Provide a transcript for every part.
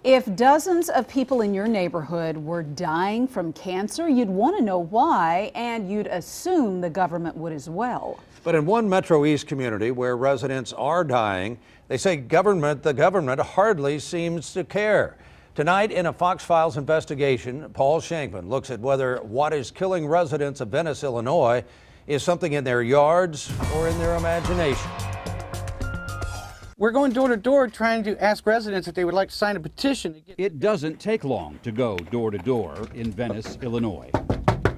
If dozens of people in your neighborhood were dying from cancer, you'd want to know why, and you'd assume the government would as well. But in one Metro East community where residents are dying, they say the government hardly seems to care. Tonight in a Fox Files investigation, Paul Schankman looks at whether what is killing residents of Venice, Illinois is something in their yards or in their imagination. We're going door to door trying to ask residents if they would like to sign a petition. It doesn't take long to go door to door in Venice, Illinois.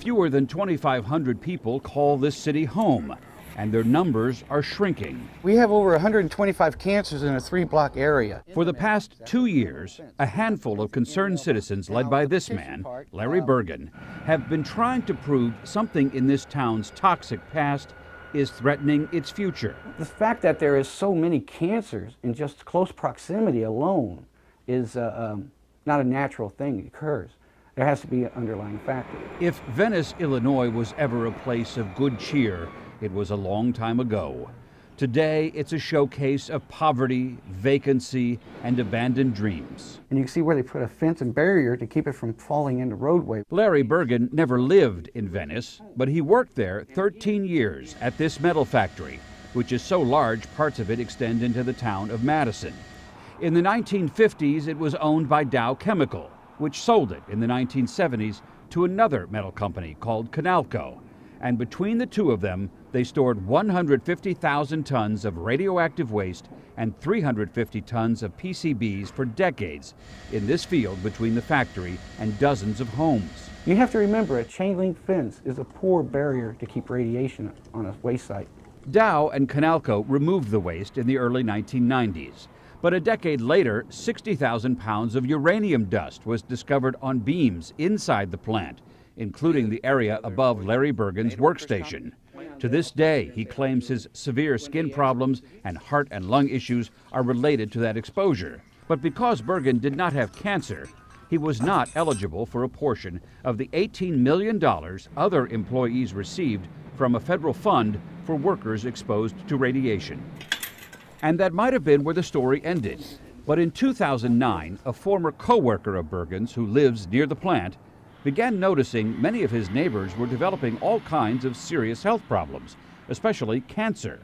Fewer than 2,500 people call this city home, and their numbers are shrinking. We have over 125 cancers in a 3-block area. For the past 2 years, a handful of concerned citizens led by this man, Larry Bergen, have been trying to prove something in this town's toxic past is threatening its future. The fact that there is so many cancers in just close proximity alone is not a natural thing that occurs. There has to be an underlying factor. If Venice, Illinois was ever a place of good cheer, it was a long time ago. Today, it's a showcase of poverty, vacancy, and abandoned dreams. And you can see where they put a fence and barrier to keep it from falling into the roadway. Larry Bergen never lived in Venice, but he worked there 13 years at this metal factory, which is so large parts of it extend into the town of Madison. In the 1950s, it was owned by Dow Chemical, which sold it in the 1970s to another metal company called Canalco. And between the two of them, they stored 150,000 tons of radioactive waste and 350 tons of PCBs for decades in this field between the factory and dozens of homes. You have to remember, a chain link fence is a poor barrier to keep radiation on a waste site. Dow and Canalco removed the waste in the early 1990s. But a decade later, 60,000 pounds of uranium dust was discovered on beams inside the plant, including the area above Larry Bergen's workstation. To this day, he claims his severe skin problems and heart and lung issues are related to that exposure. But because Bergen did not have cancer, he was not eligible for a portion of the $18 million other employees received from a federal fund for workers exposed to radiation. And that might have been where the story ended. But in 2009, a former co-worker of Bergen's who lives near the plant began noticing many of his neighbors were developing all kinds of serious health problems, especially cancer.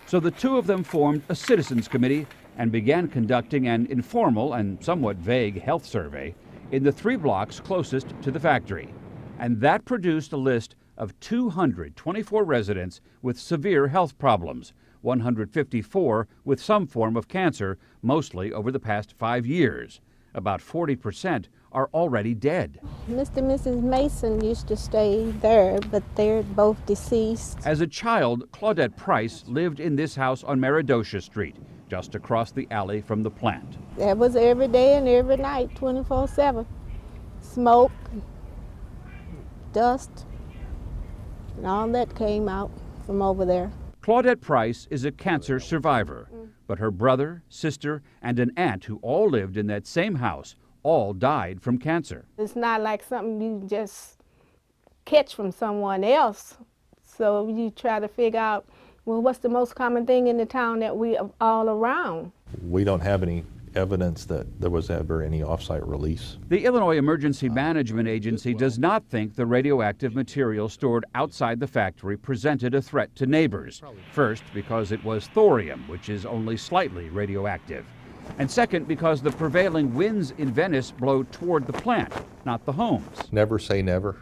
So the two of them formed a citizens committee and began conducting an informal and somewhat vague health survey in the 3 blocks closest to the factory. And that produced a list of 224 residents with severe health problems, 154 with some form of cancer, mostly over the past 5 years. About 40% are already dead. Mr. and Mrs. Mason used to stay there, but they're both deceased. As a child, Claudette Price lived in this house on Meridosha Street, just across the alley from the plant. That was every day and every night, 24/7. Smoke, dust, and all that came out from over there. Claudette Price is a cancer survivor, but her brother, sister, and an aunt who all lived in that same house all died from cancer. It's not like something you just catch from someone else. So you try to figure out, well, what's the most common thing in the town that we are all around? We don't have any evidence that there was ever any off-site release. The Illinois Emergency Management Agency does not think the radioactive material stored outside the factory presented a threat to neighbors. First, because it was thorium, which is only slightly radioactive. And second, because the prevailing winds in Venice blow toward the plant, not the homes. Never say never,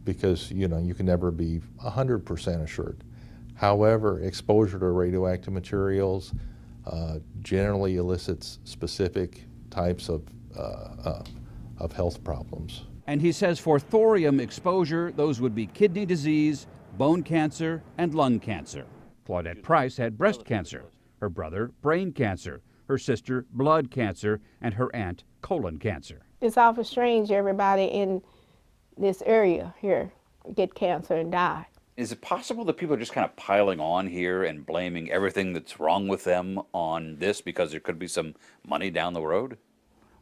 because you can never be 100% assured. However, exposure to radioactive materials generally elicits specific types of health problems. And he says for thorium exposure, those would be kidney disease, bone cancer, and lung cancer. Claudette Price had breast cancer, her brother brain cancer, her sister blood cancer, and her aunt colon cancer. It's awful strange everybody in this area here get cancer and die. Is it possible that people are just kind of piling on here and blaming everything that's wrong with them on this because there could be some money down the road?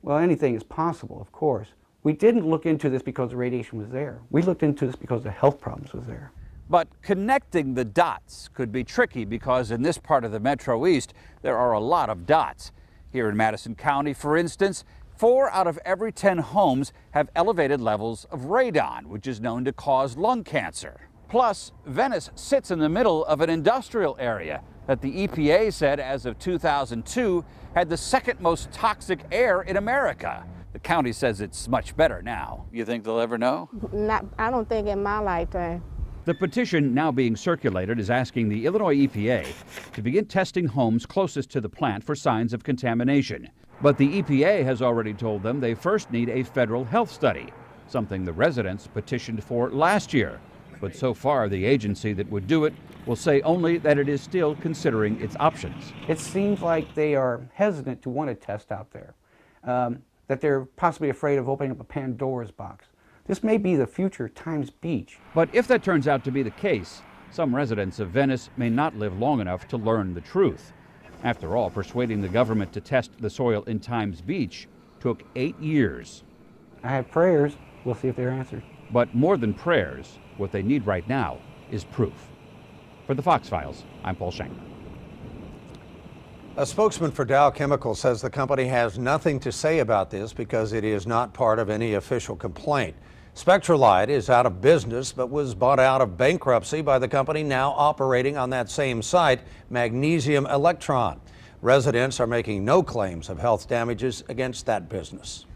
Well, anything is possible, of course. We didn't look into this because the radiation was there. We looked into this because the health problems was there. But connecting the dots could be tricky because in this part of the Metro East, there are a lot of dots. Here in Madison County, for instance, 4 out of every 10 homes have elevated levels of radon, which is known to cause lung cancer. Plus, Venice sits in the middle of an industrial area that the EPA said as of 2002 had the second most toxic air in America. The county says it's much better now. You think they'll ever know? I don't think in my lifetime. The petition now being circulated is asking the Illinois EPA to begin testing homes closest to the plant for signs of contamination. But the EPA has already told them they first need a federal health study, something the residents petitioned for last year. But so far, the agency that would do it will say only that it is still considering its options. It seems like they are hesitant to want to test out there, that they're possibly afraid of opening up a Pandora's box. This may be the future Times Beach. But if that turns out to be the case, some residents of Venice may not live long enough to learn the truth. After all, persuading the government to test the soil in Times Beach took 8 years. I have prayers. We'll see if they're answered. But more than prayers, what they need right now is proof. For the Fox Files, I'm Paul Schankman. A spokesman for Dow Chemical says the company has nothing to say about this because it is not part of any official complaint. Spectralite is out of business but was bought out of bankruptcy by the company now operating on that same site, Magnesium Electron. Residents are making no claims of health damages against that business.